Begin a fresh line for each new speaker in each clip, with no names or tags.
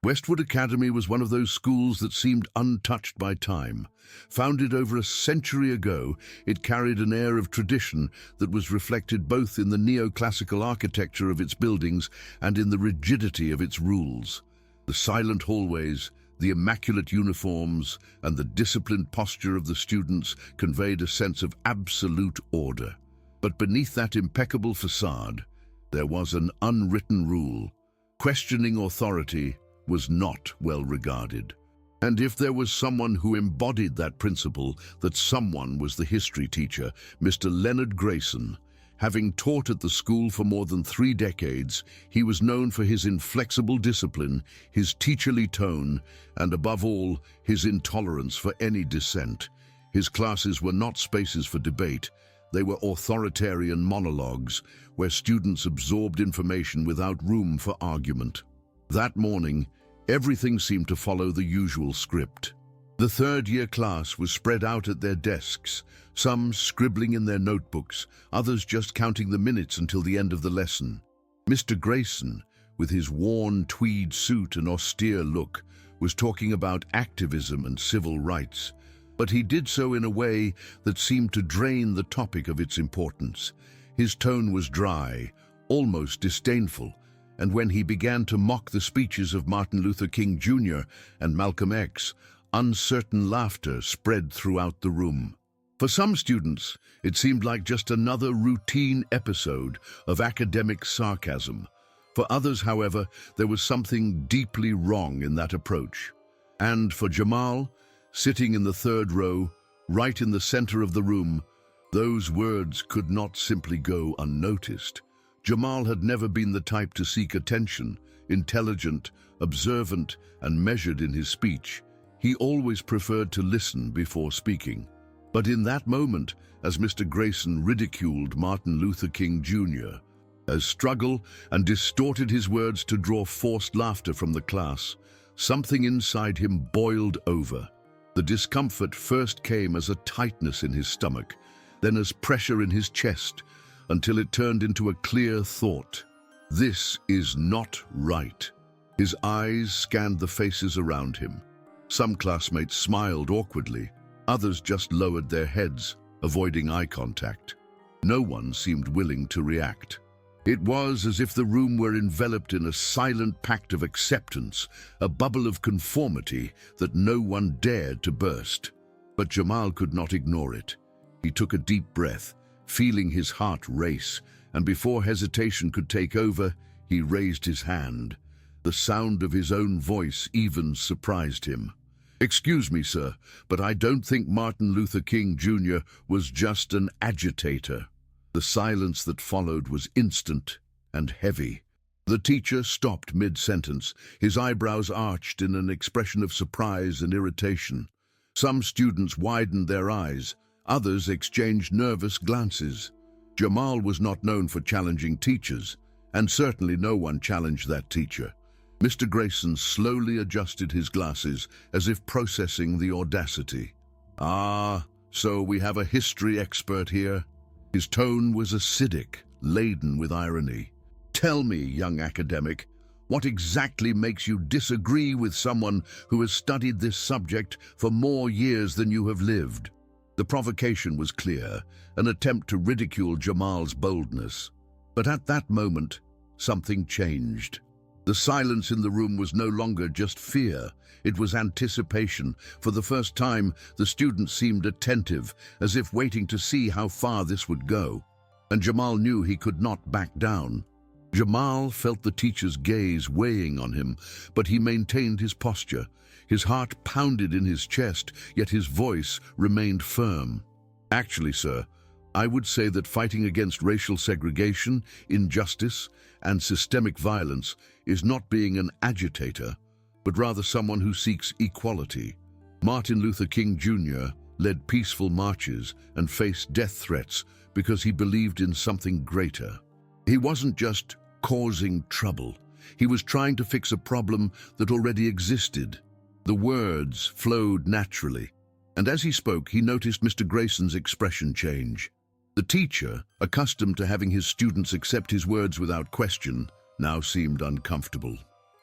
Westwood Academy was one of those schools that seemed untouched by time. Founded over a century ago, it carried an air of tradition that was reflected both in the neoclassical architecture of its buildings and in the rigidity of its rules. The silent hallways, the immaculate uniforms, and the disciplined posture of the students conveyed a sense of absolute order. But beneath that impeccable facade, there was an unwritten rule. Questioning authority was not well regarded. And if there was someone who embodied that principle, that someone was the history teacher, Mr. Leonard Grayson. Having taught at the school for more than 3 decades, he was known for his inflexible discipline, his teacherly tone, and above all, his intolerance for any dissent. His classes were not spaces for debate. They were authoritarian monologues, where students absorbed information without room for argument. That morning, everything seemed to follow the usual script. The third-year class was spread out at their desks, some scribbling in their notebooks, others just counting the minutes until the end of the lesson. Mr. Grayson, with his worn tweed suit and austere look, was talking about activism and civil rights, but he did so in a way that seemed to drain the topic of its importance. His tone was dry, almost disdainful, and when he began to mock the speeches of Martin Luther King Jr. and Malcolm X, uncertain laughter spread throughout the room. For some students, it seemed like just another routine episode of academic sarcasm. For others, however, there was something deeply wrong in that approach. And for Jamal, sitting in the third row, right in the center of the room, those words could not simply go unnoticed. Jamal had never been the type to seek attention, intelligent, observant, and measured in his speech. He always preferred to listen before speaking. But in that moment, as Mr. Grayson ridiculed Martin Luther King Jr., as struggle and distorted his words to draw forced laughter from the class, something inside him boiled over. The discomfort first came as a tightness in his stomach, then as pressure in his chest, until it turned into a clear thought. This is not right. His eyes scanned the faces around him. Some classmates smiled awkwardly, others just lowered their heads, avoiding eye contact. No one seemed willing to react. It was as if the room were enveloped in a silent pact of acceptance, a bubble of conformity that no one dared to burst. But Jamal could not ignore it. He took a deep breath, feeling his heart race, and before hesitation could take over, he raised his hand. The sound of his own voice even surprised him. "Excuse me, sir, but I don't think Martin Luther King Jr. was just an agitator." The silence that followed was instant and heavy. The teacher stopped mid-sentence, his eyebrows arched in an expression of surprise and irritation. Some students widened their eyes, others exchanged nervous glances. Jamal was not known for challenging teachers, and certainly no one challenged that teacher. Mr. Grayson slowly adjusted his glasses as if processing the audacity. "Ah, so we have a history expert here." His tone was acidic, laden with irony. "Tell me, young academic, what exactly makes you disagree with someone who has studied this subject for more years than you have lived?" The provocation was clear, an attempt to ridicule Jamal's boldness. But at that moment, something changed. The silence in the room was no longer just fear, it was anticipation. For the first time, the students seemed attentive, as if waiting to see how far this would go. And Jamal knew he could not back down. Jamal felt the teacher's gaze weighing on him, but he maintained his posture. His heart pounded in his chest, yet his voice remained firm. "Actually, sir, I would say that fighting against racial segregation, injustice, and systemic violence is not being an agitator, but rather someone who seeks equality. Martin Luther King Jr. led peaceful marches and faced death threats because he believed in something greater. He wasn't just causing trouble. He was trying to fix a problem that already existed." The words flowed naturally, and as he spoke, he noticed Mr. Grayson's expression change. The teacher, accustomed to having his students accept his words without question, now seemed uncomfortable.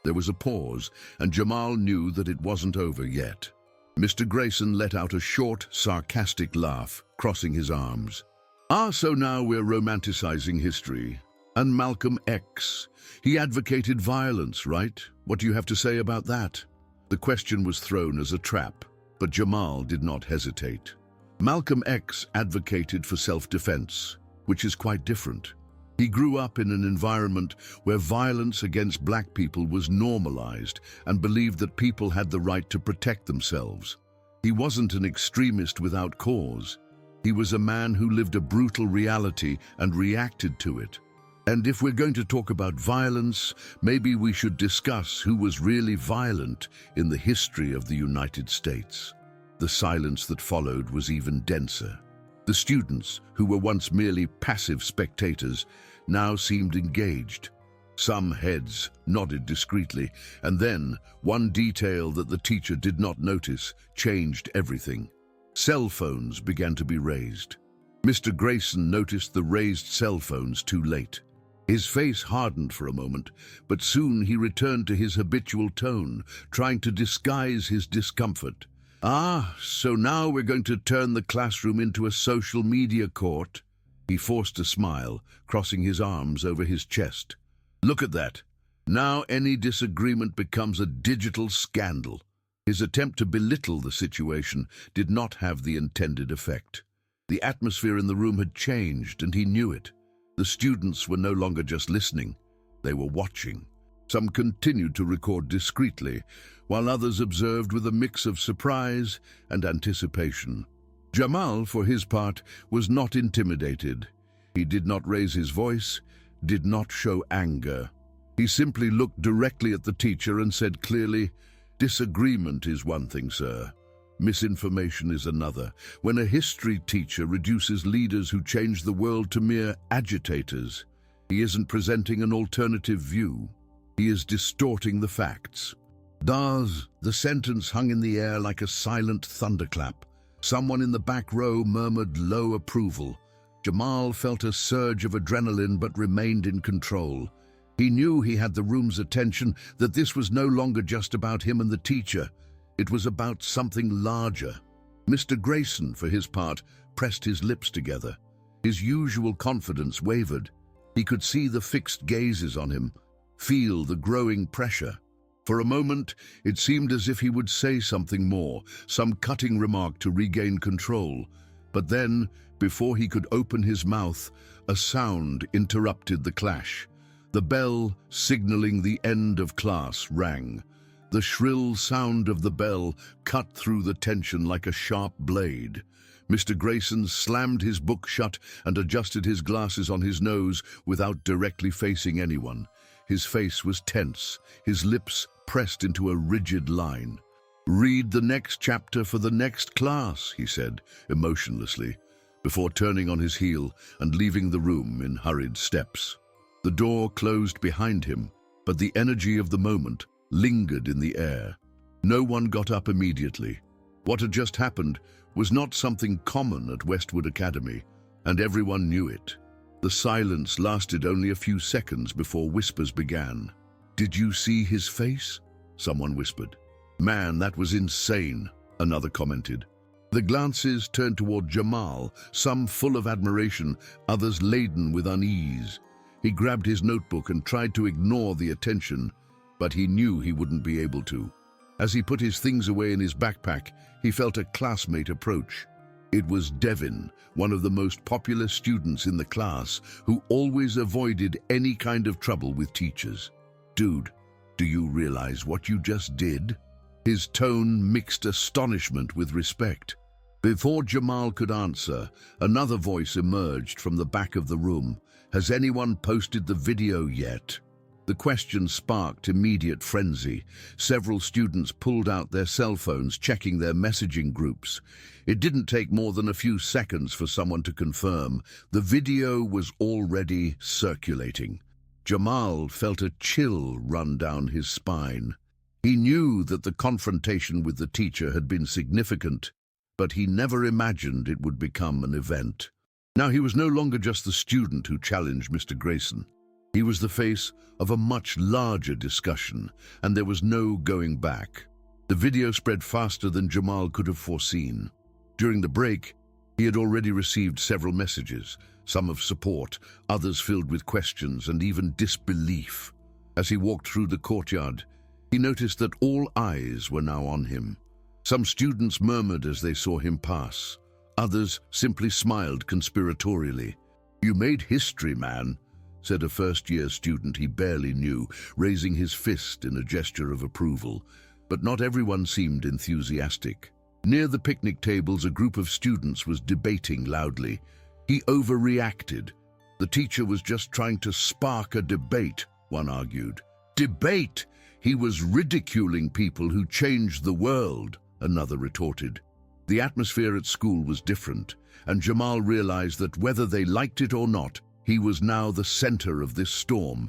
There was a pause, and Jamal knew that it wasn't over yet. Mr. Grayson let out a short, sarcastic laugh, crossing his arms. "Ah, so now we're romanticizing history. And Malcolm X. He advocated violence, right? What do you have to say about that?" The question was thrown as a trap, but Jamal did not hesitate. Malcolm X advocated for self-defense, which is quite different. He grew up in an environment where violence against black people was normalized and believed that people had the right to protect themselves. He wasn't an extremist without cause. He was a man who lived a brutal reality and reacted to it. And if we're going to talk about violence, maybe we should discuss who was really violent in the history of the United States. The silence that followed was even denser. The students, who were once merely passive spectators, now seemed engaged. Some heads nodded discreetly, and then one detail that the teacher did not notice changed everything. Cell phones began to be raised. Mr. Grayson noticed the raised cell phones too late. His face hardened for a moment, but soon he returned to his habitual tone, trying to disguise his discomfort. "Ah, so now we're going to turn the classroom into a social media court?" He forced a smile, crossing his arms over his chest. "Look at that. Now any disagreement becomes a digital scandal." His attempt to belittle the situation did not have the intended effect. The atmosphere in the room had changed, and he knew it. The students were no longer just listening, they were watching. Some continued to record discreetly, while others observed with a mix of surprise and anticipation. Jamal, for his part, was not intimidated. He did not raise his voice, did not show anger. He simply looked directly at the teacher and said clearly, "Disagreement is one thing, sir. Misinformation is another. When a history teacher reduces leaders who change the world to mere agitators, he isn't presenting an alternative view. He is distorting the facts." The sentence hung in the air like a silent thunderclap. Someone in the back row murmured low approval. Jamal felt a surge of adrenaline but remained in control. He knew he had the room's attention, that this was no longer just about him and the teacher. It was about something larger. Mr. Grayson, for his part, pressed his lips together. His usual confidence wavered. He could see the fixed gazes on him, feel the growing pressure. For a moment, it seemed as if he would say something more, some cutting remark to regain control. But then, before he could open his mouth, a sound interrupted the clash. The bell, signaling the end of class, rang. The shrill sound of the bell cut through the tension like a sharp blade. Mr. Grayson slammed his book shut and adjusted his glasses on his nose without directly facing anyone. His face was tense, his lips pressed into a rigid line. "Read the next chapter for the next class," he said, emotionlessly, before turning on his heel and leaving the room in hurried steps. The door closed behind him, but the energy of the moment lingered in the air. No one got up immediately. What had just happened was not something common at Westwood Academy, and everyone knew it. The silence lasted only a few seconds before whispers began. "Did you see his face?" someone whispered. "Man, that was insane," another commented. The glances turned toward Jamal, some full of admiration, others laden with unease. He grabbed his notebook and tried to ignore the attention, but he knew he wouldn't be able to. As he put his things away in his backpack, he felt a classmate approach. It was Devin, one of the most popular students in the class, who always avoided any kind of trouble with teachers. "Dude, do you realize what you just did?" His tone mixed astonishment with respect. Before Jamal could answer, another voice emerged from the back of the room. "Has anyone posted the video yet?" The question sparked immediate frenzy. Several students pulled out their cell phones, checking their messaging groups. It didn't take more than a few seconds for someone to confirm. The video was already circulating. Jamal felt a chill run down his spine. He knew that the confrontation with the teacher had been significant, but he never imagined it would become an event. Now he was no longer just the student who challenged Mr. Grayson. He was the face of a much larger discussion, and there was no going back. The video spread faster than Jamal could have foreseen. During the break, he had already received several messages, some of support, others filled with questions and even disbelief. As he walked through the courtyard, he noticed that all eyes were now on him. Some students murmured as they saw him pass. Others simply smiled conspiratorially. "You made history, man," said a first-year student he barely knew, raising his fist in a gesture of approval. But not everyone seemed enthusiastic. Near the picnic tables, a group of students was debating loudly. "He overreacted. The teacher was just trying to spark a debate," one argued. "Debate? He was ridiculing people who changed the world," another retorted. The atmosphere at school was different, and Jamal realized that whether they liked it or not, he was now the center of this storm.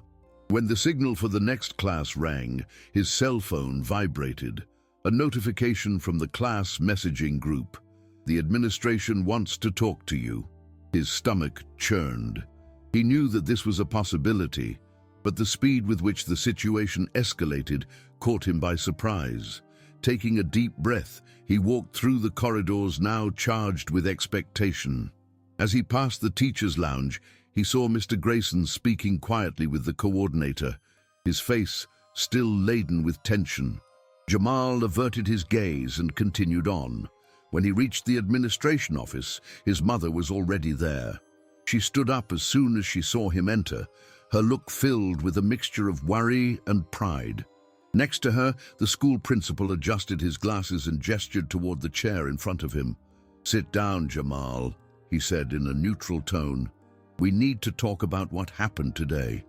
When the signal for the next class rang, his cell phone vibrated. A notification from the class messaging group. "The administration wants to talk to you." His stomach churned. He knew that this was a possibility, but the speed with which the situation escalated caught him by surprise. Taking a deep breath, he walked through the corridors now charged with expectation. As he passed the teacher's lounge, he saw Mr. Grayson speaking quietly with the coordinator, his face still laden with tension. Jamal averted his gaze and continued on. When he reached the administration office, his mother was already there. She stood up as soon as she saw him enter, her look filled with a mixture of worry and pride. Next to her, the school principal adjusted his glasses and gestured toward the chair in front of him. "Sit down, Jamal," he said in a neutral tone. "We need to talk about what happened today."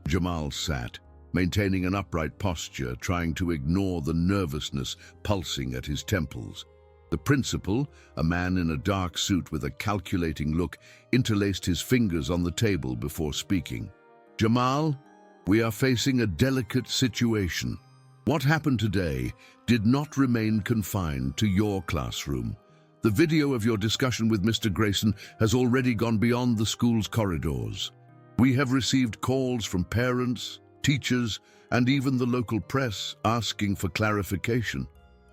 Jamal sat, maintaining an upright posture, trying to ignore the nervousness pulsing at his temples. The principal, a man in a dark suit with a calculating look, interlaced his fingers on the table before speaking. "Jamal, we are facing a delicate situation. What happened today did not remain confined to your classroom. The video of your discussion with Mr. Grayson has already gone beyond the school's corridors. We have received calls from parents, teachers, and even the local press asking for clarification."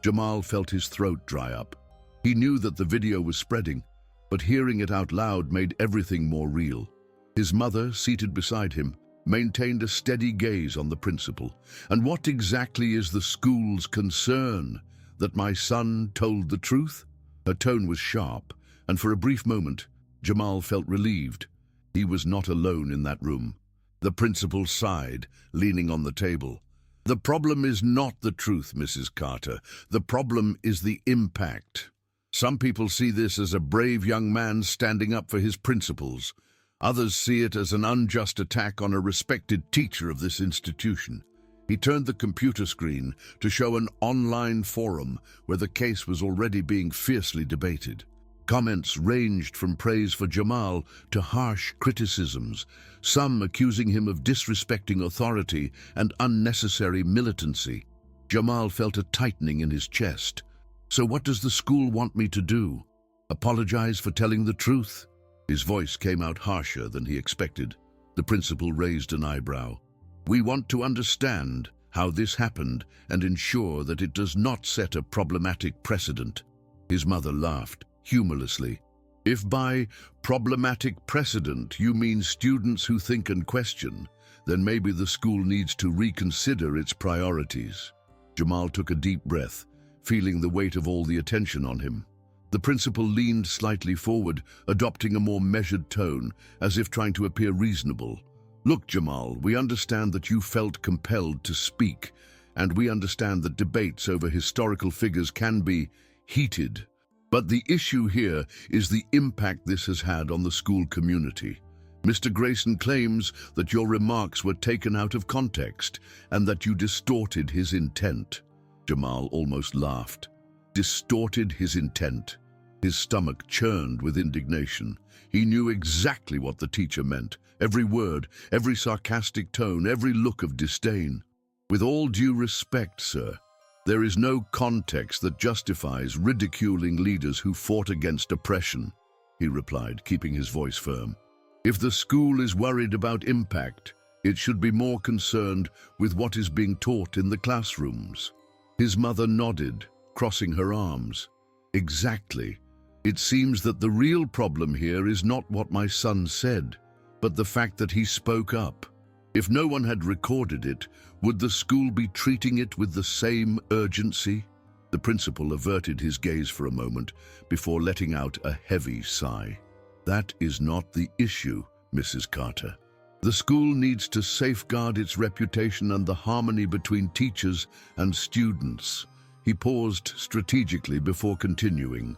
Jamal felt his throat dry up. He knew that the video was spreading, but hearing it out loud made everything more real. His mother, seated beside him, maintained a steady gaze on the principal. "And what exactly is the school's concern? That my son told the truth?" Her tone was sharp, and for a brief moment, Jamal felt relieved. He was not alone in that room. The principal sighed, leaning on the table. "The problem is not the truth, Mrs. Carter. The problem is the impact. Some people see this as a brave young man standing up for his principles. Others see it as an unjust attack on a respected teacher of this institution." He turned the computer screen to show an online forum where the case was already being fiercely debated. Comments ranged from praise for Jamal to harsh criticisms, some accusing him of disrespecting authority and unnecessary militancy. Jamal felt a tightening in his chest. "So what does the school want me to do? Apologize for telling the truth?" His voice came out harsher than he expected. The principal raised an eyebrow. "We want to understand how this happened and ensure that it does not set a problematic precedent." His mother laughed humorlessly. "If by problematic precedent you mean students who think and question, then maybe the school needs to reconsider its priorities." Jamal took a deep breath, feeling the weight of all the attention on him. The principal leaned slightly forward, adopting a more measured tone, as if trying to appear reasonable. "Look, Jamal, we understand that you felt compelled to speak, and we understand that debates over historical figures can be heated. But the issue here is the impact this has had on the school community. Mr. Grayson claims that your remarks were taken out of context and that you distorted his intent." Jamal almost laughed. Distorted his intent? His stomach churned with indignation. He knew exactly what the teacher meant. Every word, every sarcastic tone, every look of disdain. "With all due respect, sir, there is no context that justifies ridiculing leaders who fought against oppression," he replied, keeping his voice firm. "If the school is worried about impact, It should be more concerned with what is being taught in the classrooms. His mother nodded, crossing her arms. Exactly. It seems that the real problem here is not what my son said, but the fact that he spoke up. If no one had recorded it, would the school be treating it with the same urgency? The principal averted his gaze for a moment before letting out a heavy sigh. That is not the issue, Mrs. Carter. The school needs to safeguard its reputation and the harmony between teachers and students. He paused strategically before continuing.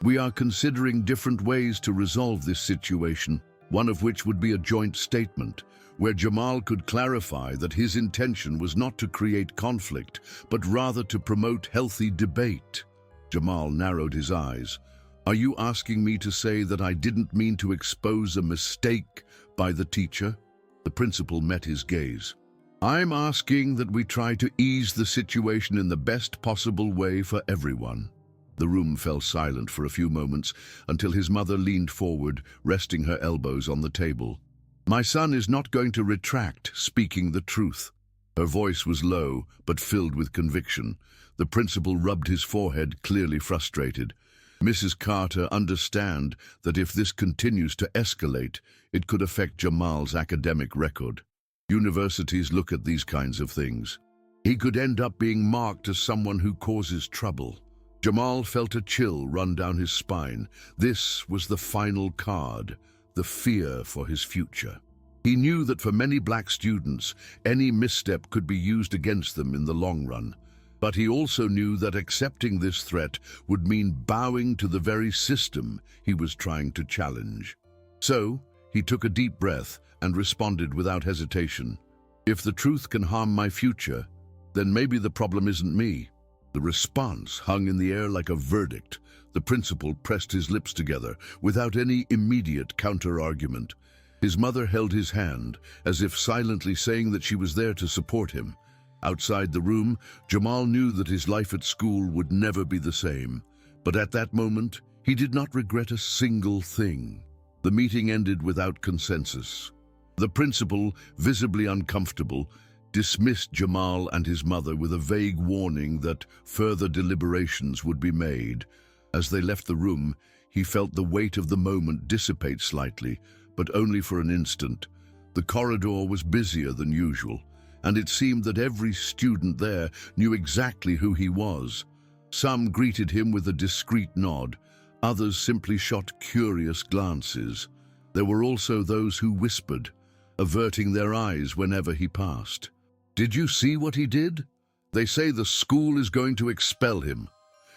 We are considering different ways to resolve this situation, one of which would be a joint statement, where Jamal could clarify that his intention was not to create conflict, but rather to promote healthy debate. Jamal narrowed his eyes. Are you asking me to say that I didn't mean to expose a mistake by the teacher? The principal met his gaze. I'm asking that we try to ease the situation in the best possible way for everyone. The room fell silent for a few moments until his mother leaned forward, resting her elbows on the table. My son is not going to retract speaking the truth. Her voice was low, but filled with conviction. The principal rubbed his forehead, clearly frustrated. Mrs. Carter, understand that if this continues to escalate, it could affect Jamal's academic record. Universities look at these kinds of things. He could end up being marked as someone who causes trouble. Jamal felt a chill run down his spine. This was the final card, the fear for his future. He knew that for many black students, any misstep could be used against them in the long run. But he also knew that accepting this threat would mean bowing to the very system he was trying to challenge. So, he took a deep breath and responded without hesitation. If the truth can harm my future, then maybe the problem isn't me. The response hung in the air like a verdict. The principal pressed his lips together without any immediate counter-argument. His mother held his hand, as if silently saying that she was there to support him. Outside the room, Jamal knew that his life at school would never be the same. But at that moment, he did not regret a single thing. The meeting ended without consensus. The principal, visibly uncomfortable, dismissed Jamal and his mother with a vague warning that further deliberations would be made. As they left the room, he felt the weight of the moment dissipate slightly, but only for an instant. The corridor was busier than usual, and it seemed that every student there knew exactly who he was. Some greeted him with a discreet nod, others simply shot curious glances. There were also those who whispered, averting their eyes whenever he passed. Did you see what he did? They say the school is going to expel him.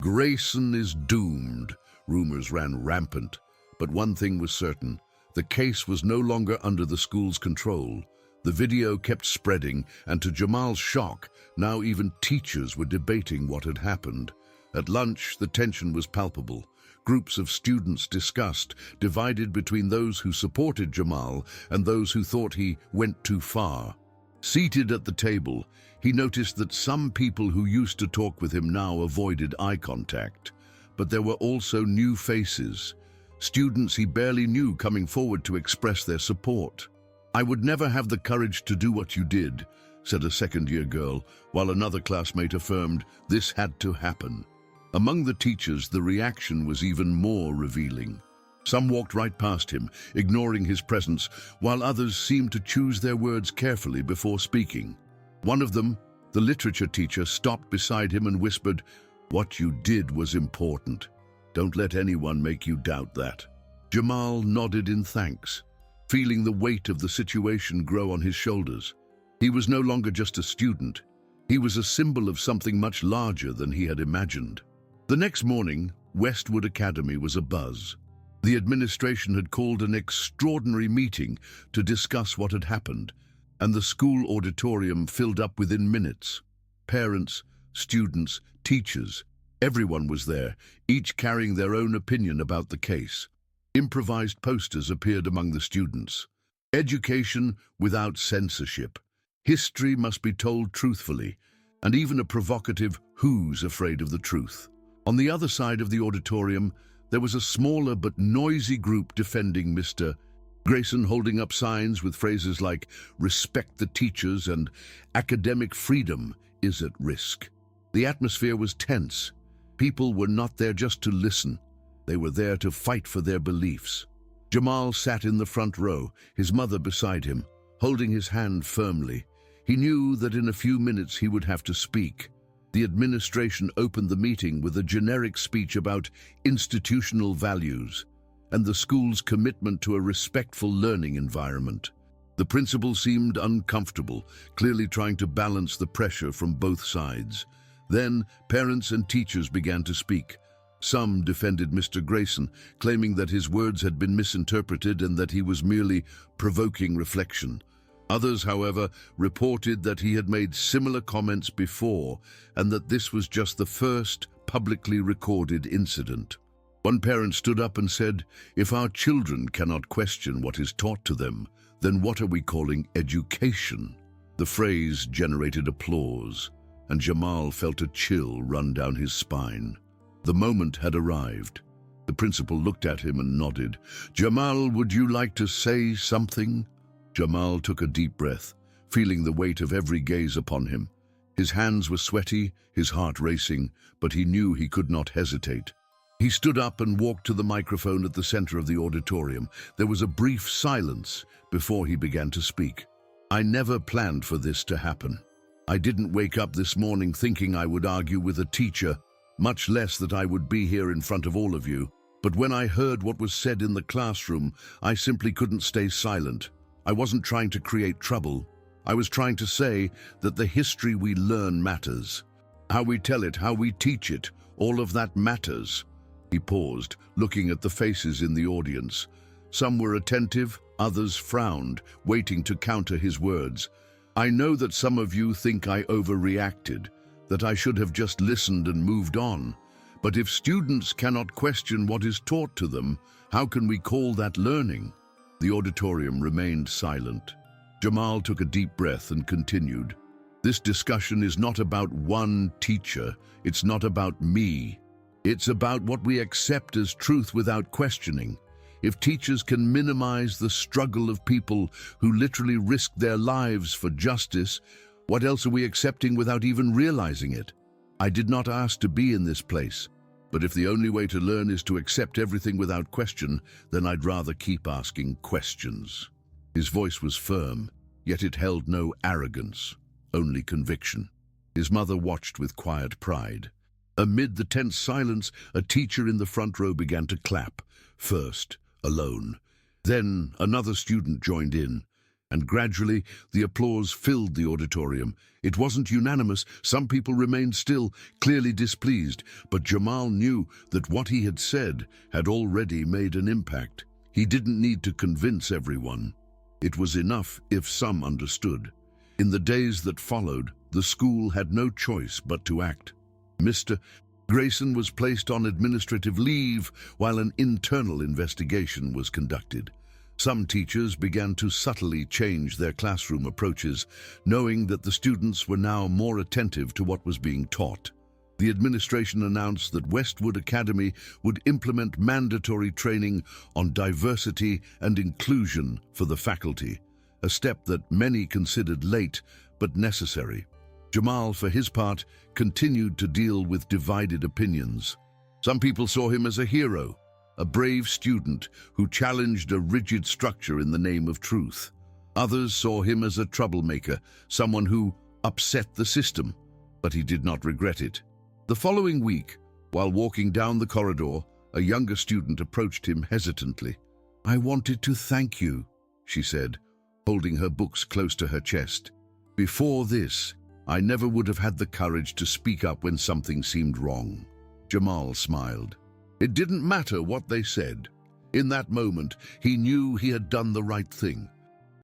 Grayson is doomed. Rumors ran rampant, but one thing was certain. The case was no longer under the school's control. The video kept spreading, and to Jamal's shock, now even teachers were debating what had happened. At lunch, the tension was palpable. Groups of students discussed, divided between those who supported Jamal and those who thought he went too far. Seated at the table, he noticed that some people who used to talk with him now avoided eye contact. But there were also new faces, students he barely knew coming forward to express their support. I would never have the courage to do what you did, said a second-year girl, while another classmate affirmed this had to happen. Among the teachers, the reaction was even more revealing. Some walked right past him, ignoring his presence, while others seemed to choose their words carefully before speaking. One of them, the literature teacher, stopped beside him and whispered, "What you did was important. Don't let anyone make you doubt that." Jamal nodded in thanks, feeling the weight of the situation grow on his shoulders. He was no longer just a student. He was a symbol of something much larger than he had imagined. The next morning, Westwood Academy was abuzz. The administration had called an extraordinary meeting to discuss what had happened, and the school auditorium filled up within minutes. Parents, students, teachers, everyone was there, each carrying their own opinion about the case. Improvised posters appeared among the students. Education without censorship. History must be told truthfully, and even a provocative "Who's afraid of the truth?" On the other side of the auditorium, there was a smaller but noisy group defending Mr. Grayson holding up signs with phrases like "respect the teachers" and "academic freedom is at risk." The atmosphere was tense. People were not there just to listen. They were there to fight for their beliefs. Jamal sat in the front row, his mother beside him, holding his hand firmly. He knew that in a few minutes he would have to speak. The administration opened the meeting with a generic speech about institutional values and the school's commitment to a respectful learning environment. The principal seemed uncomfortable, clearly trying to balance the pressure from both sides. Then, parents and teachers began to speak. Some defended Mr. Grayson, claiming that his words had been misinterpreted and that he was merely provoking reflection. Others, however, reported that he had made similar comments before and that this was just the first publicly recorded incident. One parent stood up and said, "If our children cannot question what is taught to them, then what are we calling education?" The phrase generated applause, and Jamal felt a chill run down his spine. The moment had arrived. The principal looked at him and nodded. "Jamal, would you like to say something?" Jamal took a deep breath, feeling the weight of every gaze upon him. His hands were sweaty, his heart racing, but he knew he could not hesitate. He stood up and walked to the microphone at the center of the auditorium. There was a brief silence before he began to speak. "I never planned for this to happen. I didn't wake up this morning thinking I would argue with a teacher, much less that I would be here in front of all of you. But when I heard what was said in the classroom, I simply couldn't stay silent. I wasn't trying to create trouble. I was trying to say that the history we learn matters. How we tell it, how we teach it, all of that matters." He paused, looking at the faces in the audience. Some were attentive, others frowned, waiting to counter his words. "I know that some of you think I overreacted, that I should have just listened and moved on. But if students cannot question what is taught to them, how can we call that learning?" The auditorium remained silent. Jamal took a deep breath and continued. "This discussion is not about one teacher. It's not about me. It's about what we accept as truth without questioning. If teachers can minimize the struggle of people who literally risk their lives for justice, what else are we accepting without even realizing it? I did not ask to be in this place. But if the only way to learn is to accept everything without question, then I'd rather keep asking questions." His voice was firm, yet it held no arrogance, only conviction. His mother watched with quiet pride. Amid the tense silence, a teacher in the front row began to clap, first alone. Then another student joined in, and gradually the applause filled the auditorium. It wasn't unanimous. Some people remained still, clearly displeased, but Jamal knew that what he had said had already made an impact. He didn't need to convince everyone. It was enough if some understood. In the days that followed, the school had no choice but to act. Mr. Grayson was placed on administrative leave while an internal investigation was conducted. Some teachers began to subtly change their classroom approaches, knowing that the students were now more attentive to what was being taught. The administration announced that Westwood Academy would implement mandatory training on diversity and inclusion for the faculty, a step that many considered late but necessary. Jamal, for his part, continued to deal with divided opinions. Some people saw him as a hero, a brave student who challenged a rigid structure in the name of truth. Others saw him as a troublemaker, someone who upset the system, but he did not regret it. The following week, while walking down the corridor, a younger student approached him hesitantly. "I wanted to thank you," she said, holding her books close to her chest. "Before this, I never would have had the courage to speak up when something seemed wrong." Jamal smiled. It didn't matter what they said. In that moment, he knew he had done the right thing.